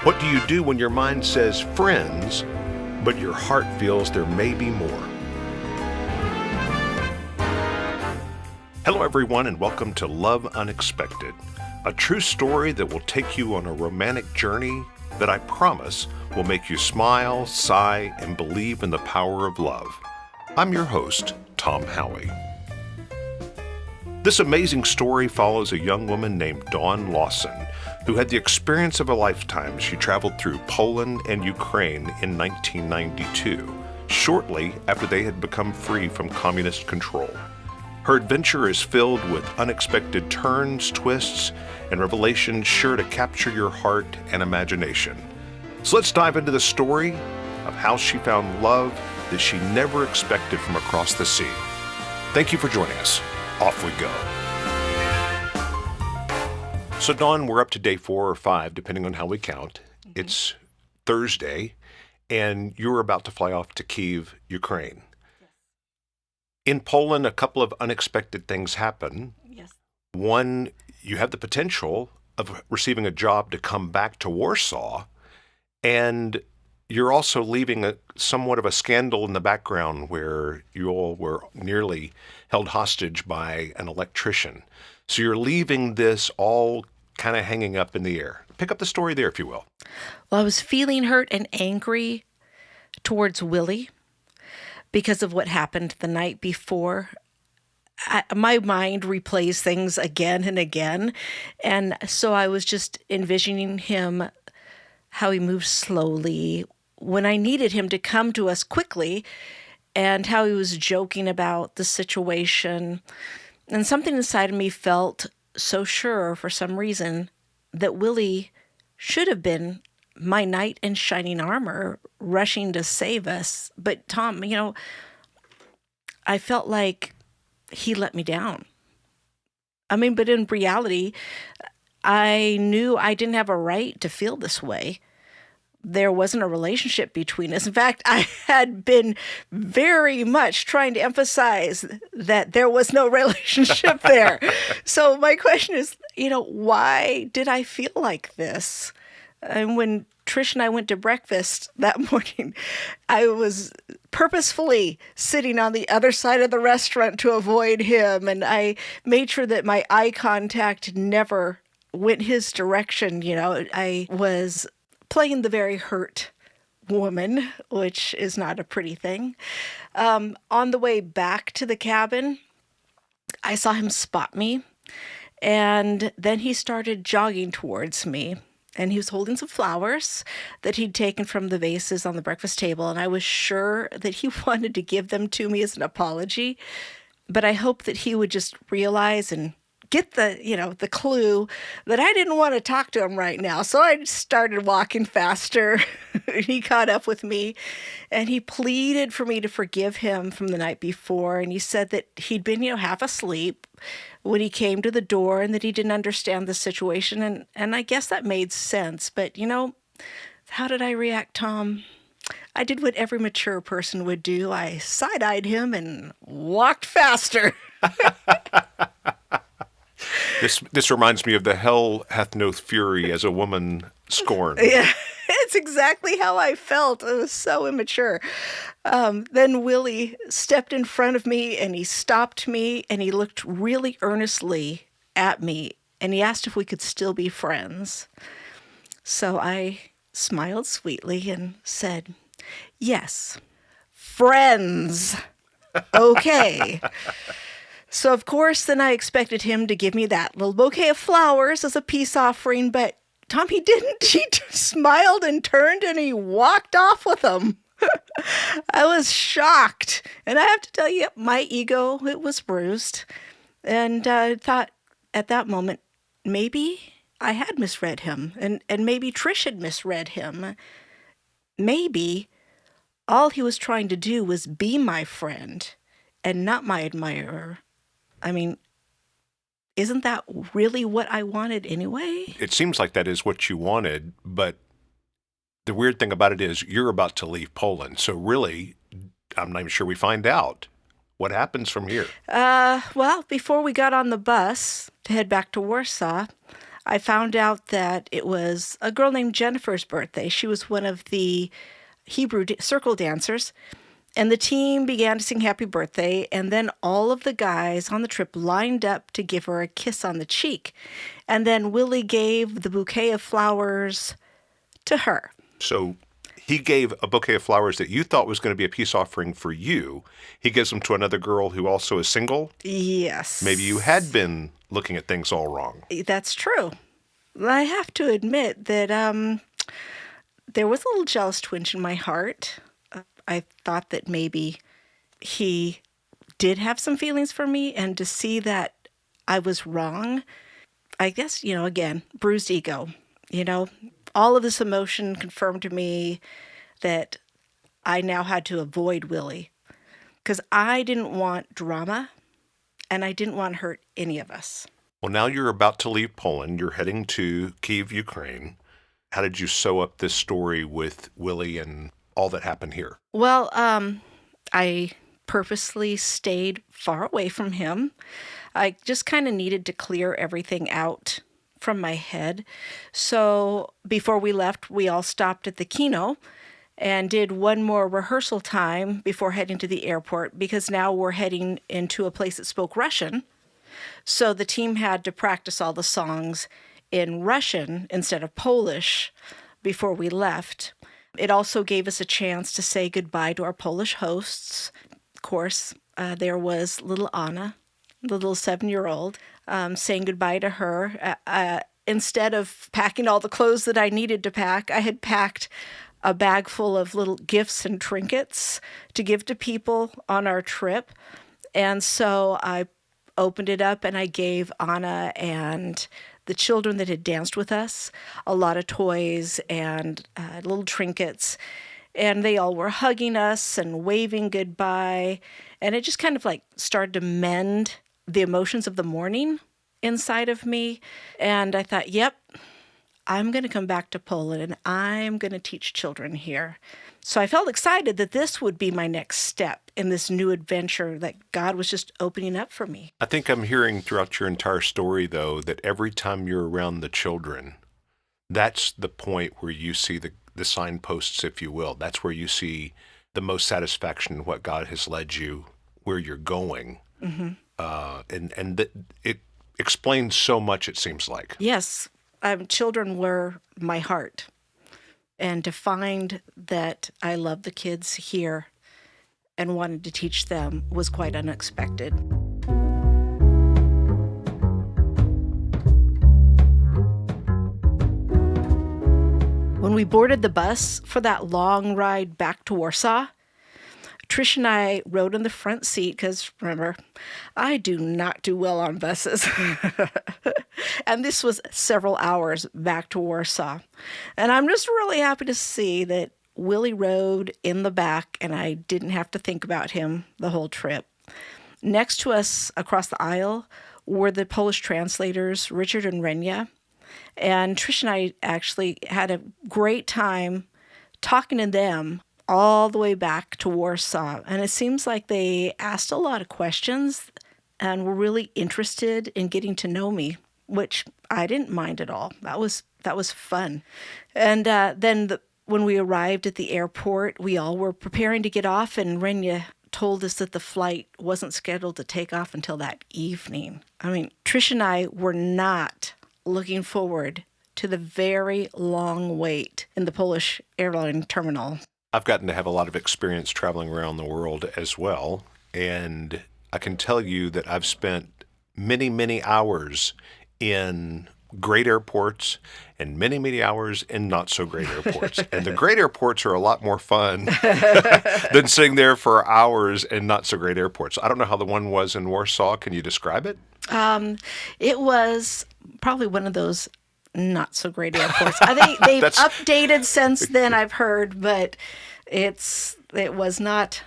What do you do when your mind says friends, but your heart feels there may be more? Hello, everyone, and welcome to Love Unexpected, a true story that will take you on a romantic journey that I promise will make you smile, sigh, and believe in the power of love. I'm your host, Tom Howie. This amazing story follows a young woman named Dawn Lawson, who had the experience of a lifetime. She traveled through Poland and Ukraine in 1992, shortly after they had become free from communist control. Her adventure is filled with unexpected turns, twists, and revelations sure to capture your heart and imagination. So let's dive into the story of how she found love that she never expected from across the sea. Thank you for joining us. Off we go. So, Dawn, we're up to day 4 or 5, depending on how we count. Mm-hmm. It's Thursday, and you're about to fly off to Kyiv, Ukraine. Yes. In Poland, a couple of unexpected things happen. Yes. One, you have the potential of receiving a job to come back to Warsaw, and you're also leaving somewhat of a scandal in the background where you all were nearly held hostage by an electrician. So you're leaving this all kind of hanging up in the air. Pick up the story there, if you will. Well, I was feeling hurt and angry towards Willy because of what happened the night before. My mind replays things again and again. And so I was just envisioning him, how he moved slowly when I needed him to come to us quickly, and how he was joking about the situation. And something inside of me felt so sure for some reason that Willy should have been my knight in shining armor rushing to save us. But Tom, I felt like he let me down. But in reality, I knew I didn't have a right to feel this way. There wasn't a relationship between us. In fact, I had been very much trying to emphasize that there was no relationship there. So my question is, why did I feel like this? And when Trish and I went to breakfast that morning, I was purposefully sitting on the other side of the restaurant to avoid him. And I made sure that my eye contact never went his direction. I was playing the very hurt woman, which is not a pretty thing. On the way back to the cabin, I saw him spot me, and then he started jogging towards me, and he was holding some flowers that he'd taken from the vases on the breakfast table, and I was sure that he wanted to give them to me as an apology, but I hoped that he would just realize and get the clue that I didn't want to talk to him right now. So I started walking faster. He caught up with me, and he pleaded for me to forgive him from the night before. And he said that he'd been, half asleep when he came to the door and that he didn't understand the situation. And I guess that made sense. But, how did I react, Tom? I did what every mature person would do. I side-eyed him and walked faster. This reminds me of the hell hath no fury as a woman scorned. Yeah, it's exactly how I felt. It was so immature. Then Willy stepped in front of me, and he stopped me, and he looked really earnestly at me, and he asked if we could still be friends. So I smiled sweetly and said, "Yes, friends. Okay." So, of course, then I expected him to give me that little bouquet of flowers as a peace offering, but Tom, he didn't. He smiled and turned, and he walked off with them. I was shocked. And I have to tell you, my ego, it was bruised. And I thought at that moment, maybe I had misread him, and maybe Trish had misread him. Maybe all he was trying to do was be my friend and not my admirer. Isn't that really what I wanted anyway? It seems like that is what you wanted, but the weird thing about it is you're about to leave Poland. So really, I'm not even sure we find out What happens from here? Well, before we got on the bus to head back to Warsaw, I found out that it was a girl named Jennifer's birthday. She was one of the Hebrew circle dancers. And the team began to sing happy birthday, and then all of the guys on the trip lined up to give her a kiss on the cheek. And then Willy gave the bouquet of flowers to her. So he gave a bouquet of flowers that you thought was going to be a peace offering for you. He gives them to another girl who also is single? Yes. Maybe you had been looking at things all wrong. That's true. I have to admit that there was a little jealous twinge in my heart. I thought that maybe he did have some feelings for me, and to see that I was wrong, I guess, again, bruised ego. All of this emotion confirmed to me that I now had to avoid Willy because I didn't want drama and I didn't want to hurt any of us. Well, now you're about to leave Poland. You're heading to Kyiv, Ukraine. How did you sew up this story with Willy and all that happened here? Well, I purposely stayed far away from him. I just kind of needed to clear everything out from my head. So before we left, we all stopped at the Kino and did one more rehearsal time before heading to the airport, because now we're heading into a place that spoke Russian. So the team had to practice all the songs in Russian instead of Polish before we left. It also gave us a chance to say goodbye to our Polish hosts. Of course, there was little Anna, the little 7-year-old, saying goodbye to her. Instead of packing all the clothes that I needed to pack, I had packed a bag full of little gifts and trinkets to give to people on our trip. And so I opened it up and I gave Anna and the children that had danced with us a lot of toys and little trinkets. And they all were hugging us and waving goodbye. And it just kind of started to mend the emotions of the morning inside of me. And I thought, yep, I'm going to come back to Poland and I'm going to teach children here. So I felt excited that this would be my next step in this new adventure that God was just opening up for me. I think I'm hearing throughout your entire story, though, that every time you're around the children, that's the point where you see the signposts, if you will. That's where you see the most satisfaction in what God has led you, where you're going. Mm-hmm. It explains so much, it seems like. Yes. Children were my heart. And to find that I love the kids here and wanted to teach them was quite unexpected. When we boarded the bus for that long ride back to Warsaw, Trish and I rode in the front seat because, remember, I do not do well on buses. And this was several hours back to Warsaw. And I'm just really happy to see that Willy rode in the back and I didn't have to think about him the whole trip. Next to us across the aisle were the Polish translators, Richard and Renia. And Trish and I actually had a great time talking to them all the way back to Warsaw. And it seems like they asked a lot of questions and were really interested in getting to know me, which I didn't mind at all. That was fun. And when we arrived at the airport, we all were preparing to get off, and Renia told us that the flight wasn't scheduled to take off until that evening. I mean, Trish and I were not looking forward to the very long wait in the Polish airline terminal. I've gotten to have a lot of experience traveling around the world as well, and I can tell you that I've spent many, many hours in great airports and many, many hours in not so great airports. And the great airports are a lot more fun than sitting there for hours in not so great airports. I don't know how the one was in Warsaw. Can you describe it? It was probably one of those not so great airports. I think they've updated since then, I've heard, but it was not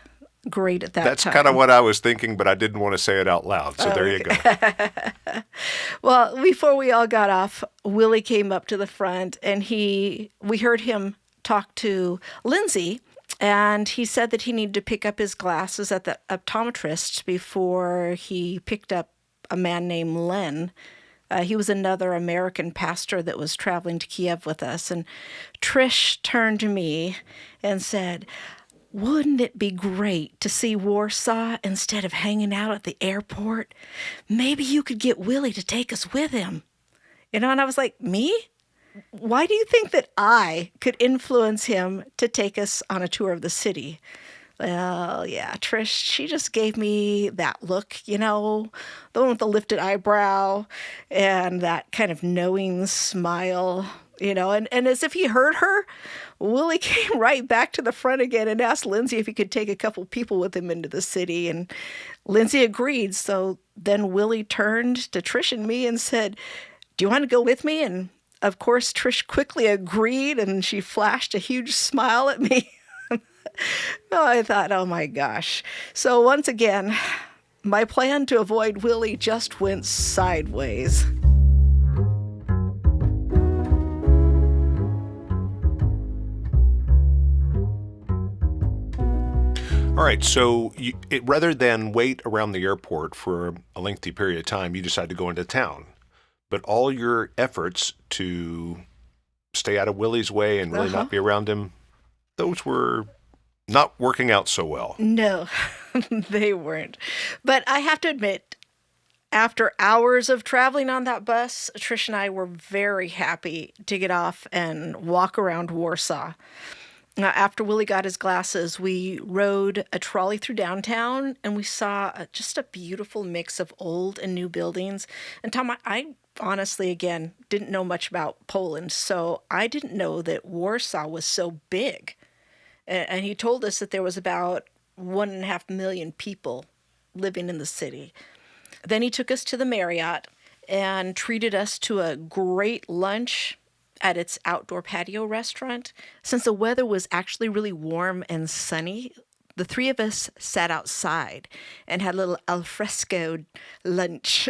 great at that time. That's kind of what I was thinking, but I didn't want to say it out loud. So there you go. Well, before we all got off, Willy came up to the front and we heard him talk to Lindsay, And he said that he needed to pick up his glasses at the optometrist before he picked up a man named Len. He was another American pastor that was traveling to Kiev with us. And Trish turned to me and said, "Wouldn't it be great to see Warsaw instead of hanging out at the airport? Maybe you could get Willy to take us with him." And I was like, "Me? Why do you think that I could influence him to take us on a tour of the city?" Well, yeah, Trish, she just gave me that look, the one with the lifted eyebrow and that kind of knowing smile, and as if he heard her, Willie came right back to the front again and asked Lindsay if he could take a couple people with him into the city. And Lindsay agreed. So then Willie turned to Trish and me and said, "Do you want to go with me?" And of course, Trish quickly agreed, and she flashed a huge smile at me. No, I thought, oh my gosh. So once again, my plan to avoid Willie just went sideways. All right, so rather than wait around the airport for a lengthy period of time, you decided to go into town. But all your efforts to stay out of Willie's way and really not be around him, those were not working out so well. No, they weren't. But I have to admit, after hours of traveling on that bus, Trish and I were very happy to get off and walk around Warsaw. After Willie got his glasses, we rode a trolley through downtown, and we saw just a beautiful mix of old and new buildings. And Tom, I honestly, again, didn't know much about Poland, so I didn't know that Warsaw was so big. And he told us that there was about 1.5 million people living in the city. Then he took us to the Marriott and treated us to a great lunch at its outdoor patio restaurant. Since the weather was actually really warm and sunny, the three of us sat outside and had a little alfresco lunch.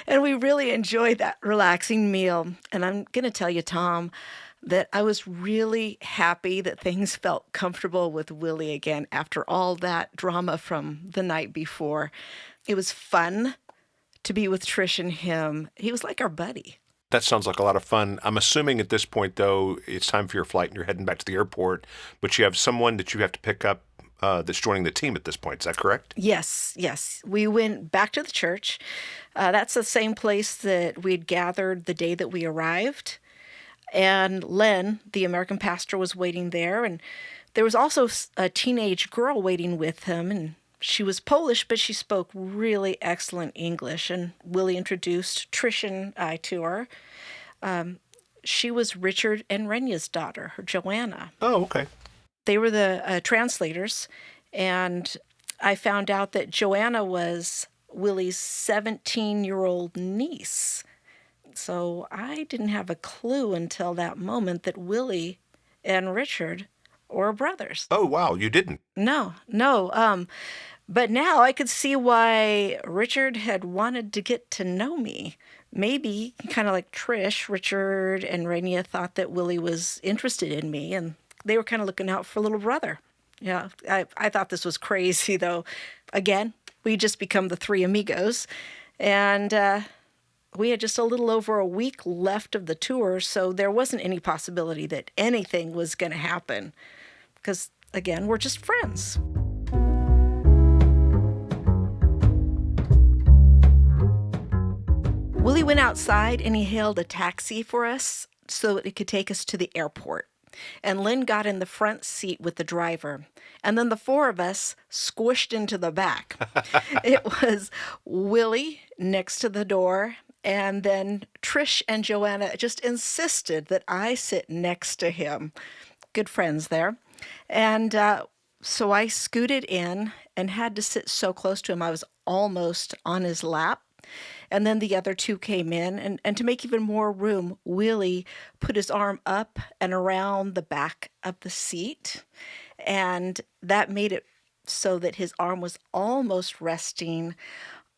And we really enjoyed that relaxing meal. And I'm going to tell you, Tom, that I was really happy that things felt comfortable with Willie again after all that drama from the night before. It was fun to be with Trish and him. He was like our buddy. That sounds like a lot of fun. I'm assuming at this point, though, it's time for your flight and you're heading back to the airport, but you have someone that you have to pick up that's joining the team at this point. Is that correct? Yes. We went back to the church. That's the same place that we'd gathered the day that we arrived. And Len, the American pastor, was waiting there. And there was also a teenage girl waiting with him. And she was Polish, but she spoke really excellent English. And Willie introduced Trish and I to her. She was Richard and Renya's daughter, her Joanna. Oh, okay. They were the translators. And I found out that Joanna was Willie's 17-year-old niece. So I didn't have a clue until that moment that Willie and Richard were brothers. Oh, wow, you didn't? No. But now I could see why Richard had wanted to get to know me. Maybe, kind of like Trish, Richard and Rania thought that Willie was interested in me, and they were kind of looking out for little brother. Yeah, I thought this was crazy, though. Again, we just become the three amigos, and we had just a little over a week left of the tour, so there wasn't any possibility that anything was going to happen. Because, again, we're just friends. Willie went outside and he hailed a taxi for us so it could take us to the airport. And Lynn got in the front seat with the driver. And then the four of us squished into the back. It was Willie next to the door. And then Trish and Joanna just insisted that I sit next to him. Good friends there. And so I scooted in and had to sit so close to him. I was almost on his lap. And then the other two came in. And to make even more room, Willie put his arm up and around the back of the seat. And that made it so that his arm was almost resting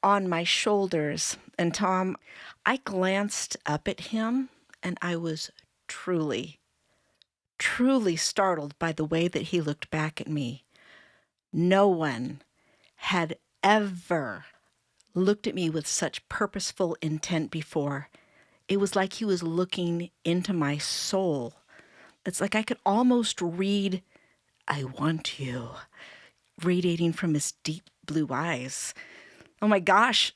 on my shoulders. And Tom, I glanced up at him and I was truly truly startled by the way that he looked back at me. No one had ever looked at me with such purposeful intent before. It was like he was looking into my soul. It's like I could almost read, "I want you," radiating from his deep blue eyes. Oh my gosh,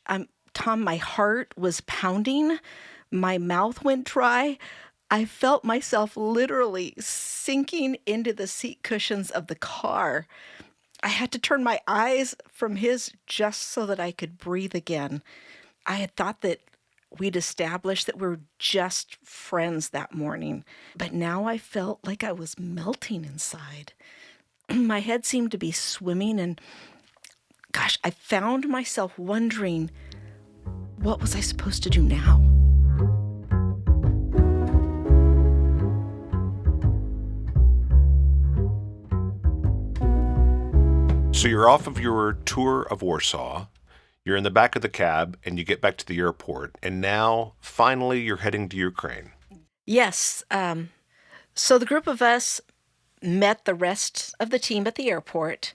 Tom, my heart was pounding. My mouth went dry. I felt myself literally sinking into the seat cushions of the car. I had to turn my eyes from his just so that I could breathe again. I had thought that we'd established that we were just friends that morning, but now I felt like I was melting inside. My head seemed to be swimming, and gosh, I found myself wondering, what was I supposed to do now? So you're off of your tour of Warsaw. You're in the back of the cab, and you get back to the airport. And now, finally, you're heading to Ukraine. Yes. So the group of us met the rest of the team at the airport,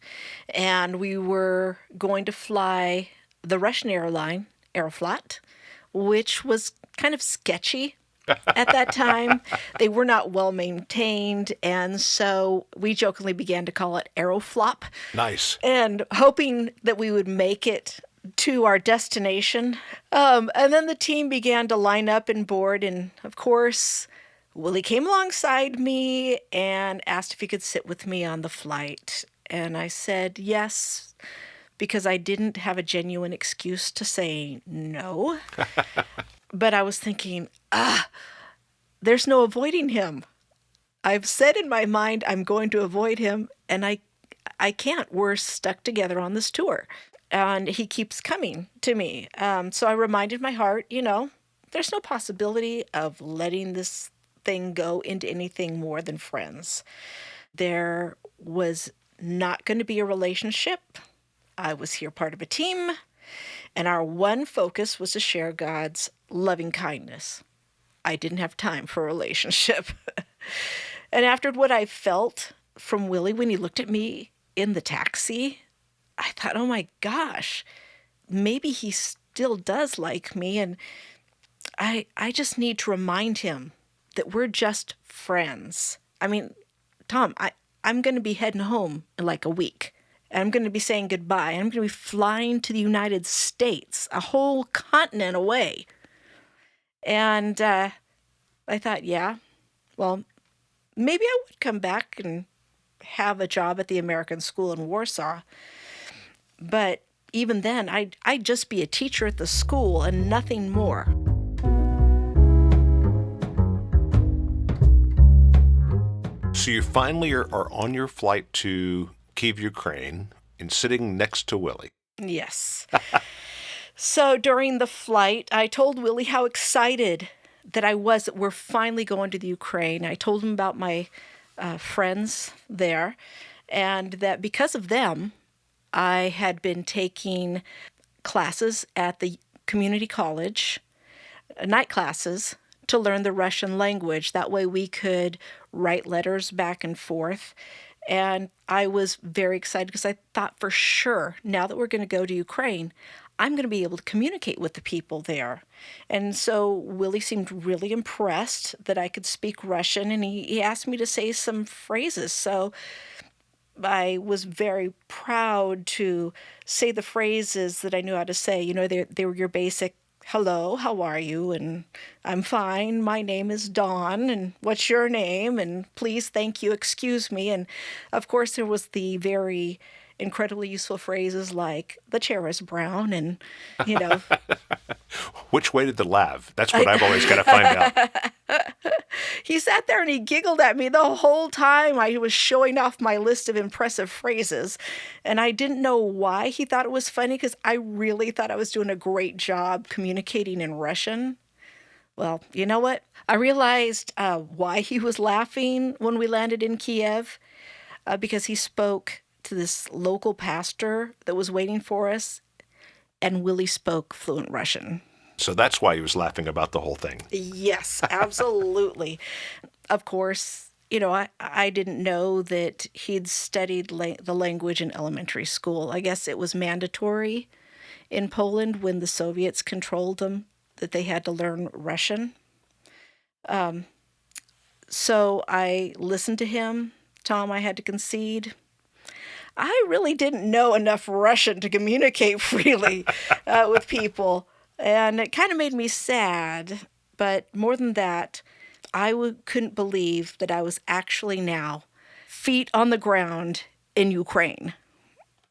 and we were going to fly the Russian airline, Aeroflot, which was kind of sketchy at that time. They were not well maintained, and so we jokingly began to call it Aeroflop. Nice. And hoping that we would make it to our destination. And then the team began to line up and board, and of course, Willie came alongside me and asked if he could sit with me on the flight. And I said yes, because I didn't have a genuine excuse to say no. But I was thinking, there's no avoiding him. I've said in my mind I'm going to avoid him, and I can't. We're stuck together on this tour. And he keeps coming to me. So I reminded my heart, there's no possibility of letting this thing go into anything more than friends. There was not going to be a relationship. I was here part of a team, and our one focus was to share God's loving kindness. I didn't have time for a relationship. And after what I felt from Willie when he looked at me in the taxi, I thought, oh my gosh, maybe he still does like me, and I just need to remind him that we're just friends. I mean, Tom, I'm going to be heading home in like a week. And I'm going to be saying goodbye. I'm going to be flying to the United States, a whole continent away. And I thought, yeah, well, maybe I would come back and have a job at the American school in Warsaw. But even then, I'd just be a teacher at the school and nothing more. So you finally are on your flight to Kyiv, Ukraine, and sitting next to Willie. Yes. So during the flight, I told Willie how excited that I was that we're finally going to the Ukraine. I told him about my friends there, and that because of them, I had been taking classes at the community college, night classes, to learn the Russian language. That way we could write letters back and forth. And I was very excited because I thought for sure, now that we're going to go to Ukraine, I'm going to be able to communicate with the people there. And so Willie seemed really impressed that I could speak Russian, and he asked me to say some phrases. So I was very proud to say the phrases that I knew how to say. They were your basic, hello, how are you? And I'm fine. My name is Dawn. And what's your name? And please, thank you, excuse me. And of course, there was the very incredibly useful phrases like the chair is brown and, Which way did the lav? That's what I've always got to find out. He sat there and he giggled at me the whole time I was showing off my list of impressive phrases. And I didn't know why he thought it was funny, because I really thought I was doing a great job communicating in Russian. Well, you know what? I realized why he was laughing when we landed in Kiev, because he spoke to this local pastor that was waiting for us, and Willie spoke fluent Russian. So that's why he was laughing about the whole thing. Yes, absolutely. Of course, I didn't know that he'd studied the language in elementary school. I guess it was mandatory in Poland when the Soviets controlled them that they had to learn Russian. So I listened to him. Tom, I had to concede. I really didn't know enough Russian to communicate freely with people. And it kind of made me sad. But more than that, couldn't believe that I was actually now feet on the ground in Ukraine.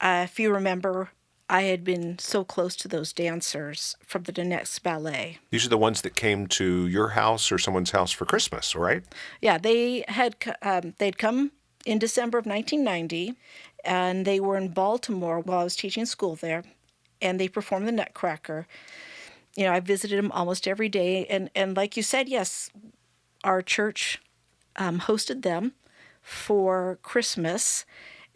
If you remember, I had been so close to those dancers from the Donetsk Ballet. These are the ones that came to your house or someone's house for Christmas, right? Yeah, they'd come in December of 1990, and they were in Baltimore while I was teaching school there, and they performed the Nutcracker. I visited them almost every day, and like you said, yes, our church hosted them for Christmas,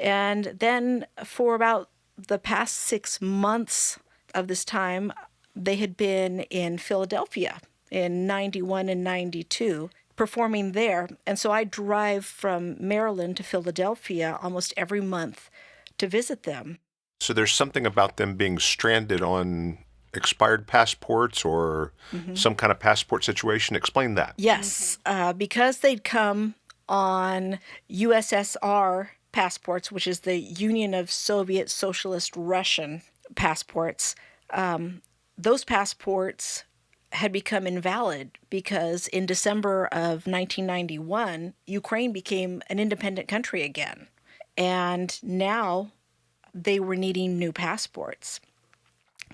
and then for about the past 6 months of this time, they had been in Philadelphia in 91 and 92, performing there. And so I drive from Maryland to Philadelphia almost every month to visit them. So there's something about them being stranded on expired passports or some kind of passport situation. Explain that. Yes, because they'd come on USSR passports, which is the Union of Soviet Socialist Russian passports. Those passports had become invalid because in December of 1991, Ukraine became an independent country again. And now they were needing new passports.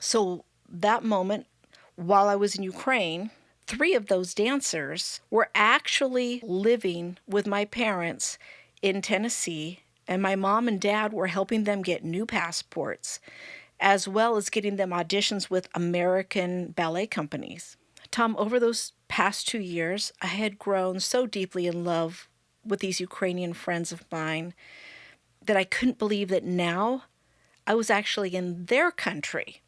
So that moment, while I was in Ukraine, 3 of those dancers were actually living with my parents in Tennessee, and my mom and dad were helping them get new passports, as well as getting them auditions with American ballet companies. Tom, over those past 2 years, I had grown so deeply in love with these Ukrainian friends of mine that I couldn't believe that now I was actually in their country.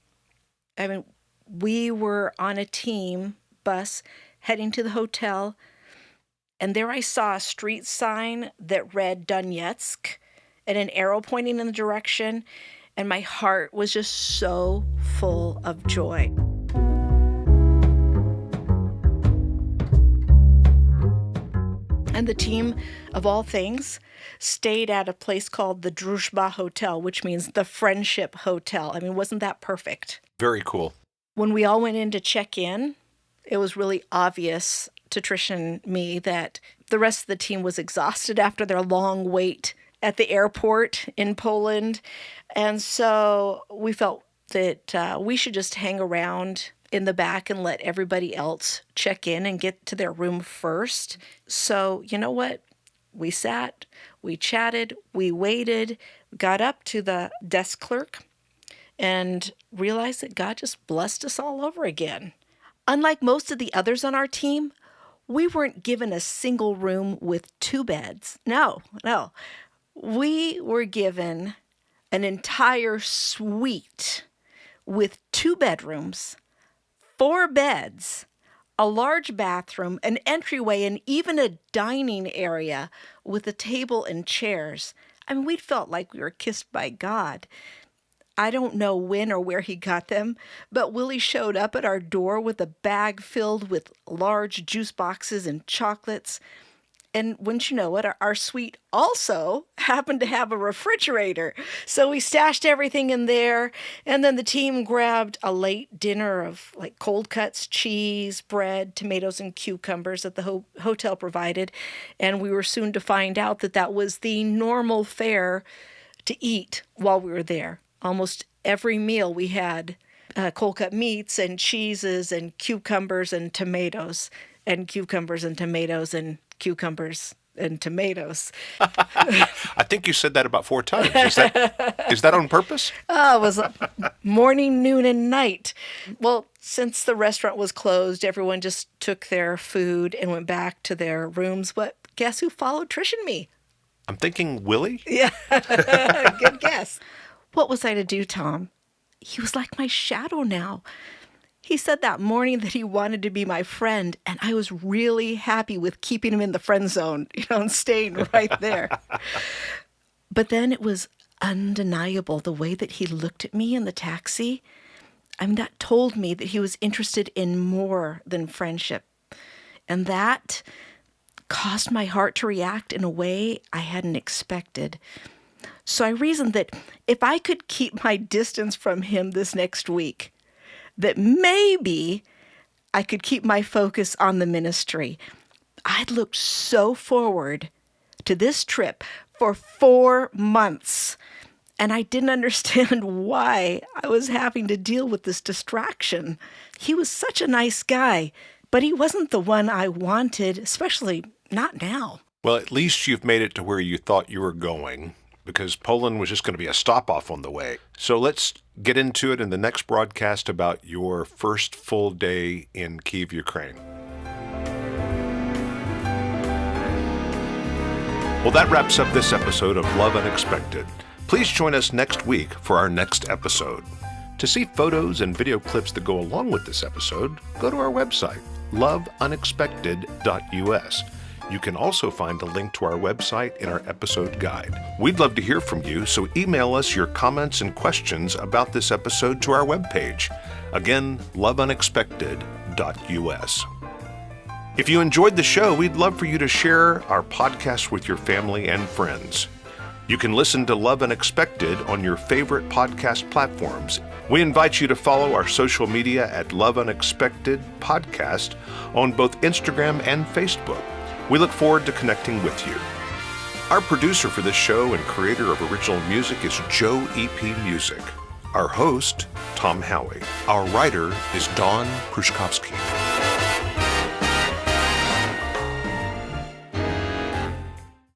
I mean, we were on a team bus heading to the hotel, and there I saw a street sign that read Donetsk and an arrow pointing in the direction, and my heart was just so full of joy. And the team, of all things, stayed at a place called the Druzhba Hotel, which means the Friendship Hotel. I mean, wasn't that perfect? Very cool. When we all went in to check in, it was really obvious to Trish and me that the rest of the team was exhausted after their long wait at the airport in Poland. And so we felt that we should just hang around in the back and let everybody else check in and get to their room first. So you know what? We sat, we chatted, we waited, got up to the desk clerk, and realized that God just blessed us all over again. Unlike most of the others on our team, we weren't given a single room with 2 beds. No. We were given an entire suite with 2 bedrooms, 4 beds, a large bathroom, an entryway, and even a dining area with a table and chairs. I mean, we felt like we were kissed by God. I don't know when or where he got them, but Willy showed up at our door with a bag filled with large juice boxes and chocolates. And wouldn't you know it, our suite also happened to have a refrigerator. So we stashed everything in there, and then the team grabbed a late dinner of like cold cuts, cheese, bread, tomatoes, and cucumbers that the hotel provided. And we were soon to find out that that was the normal fare to eat while we were there. Almost every meal we had cold cut meats and cheeses and cucumbers and tomatoes and cucumbers and tomatoes and cucumbers and tomatoes. I think you said that about 4 times. Is that on purpose? Oh, it was morning, noon, and night. Well, since the restaurant was closed, everyone just took their food and went back to their rooms. But guess who followed Trish and me? I'm thinking Willy? Yeah, good guess. What was I to do, Tom? He was like my shadow now. He said that morning that he wanted to be my friend, and I was really happy with keeping him in the friend zone, and staying right there. But then it was undeniable the way that he looked at me in the taxi. That told me that he was interested in more than friendship. And that caused my heart to react in a way I hadn't expected. So I reasoned that if I could keep my distance from him this next week, that maybe I could keep my focus on the ministry. I'd looked so forward to this trip for 4 months, and I didn't understand why I was having to deal with this distraction. He was such a nice guy, but he wasn't the one I wanted, especially not now. Well, at least you've made it to where you thought you were going, because Poland was just going to be a stop-off on the way. So let's get into it in the next broadcast about your first full day in Kyiv, Ukraine. Well, that wraps up this episode of Love Unexpected. Please join us next week for our next episode. To see photos and video clips that go along with this episode, go to our website, loveunexpected.us. You can also find a link to our website in our episode guide. We'd love to hear from you, so email us your comments and questions about this episode to our webpage. Again, loveunexpected.us. If you enjoyed the show, we'd love for you to share our podcast with your family and friends. You can listen to Love Unexpected on your favorite podcast platforms. We invite you to follow our social media at Love Unexpected Podcast on both Instagram and Facebook. We look forward to connecting with you. Our producer for this show and creator of original music is Joe E.P. Music. Our host, Tom Howie. Our writer is Dawn Prushkovsky.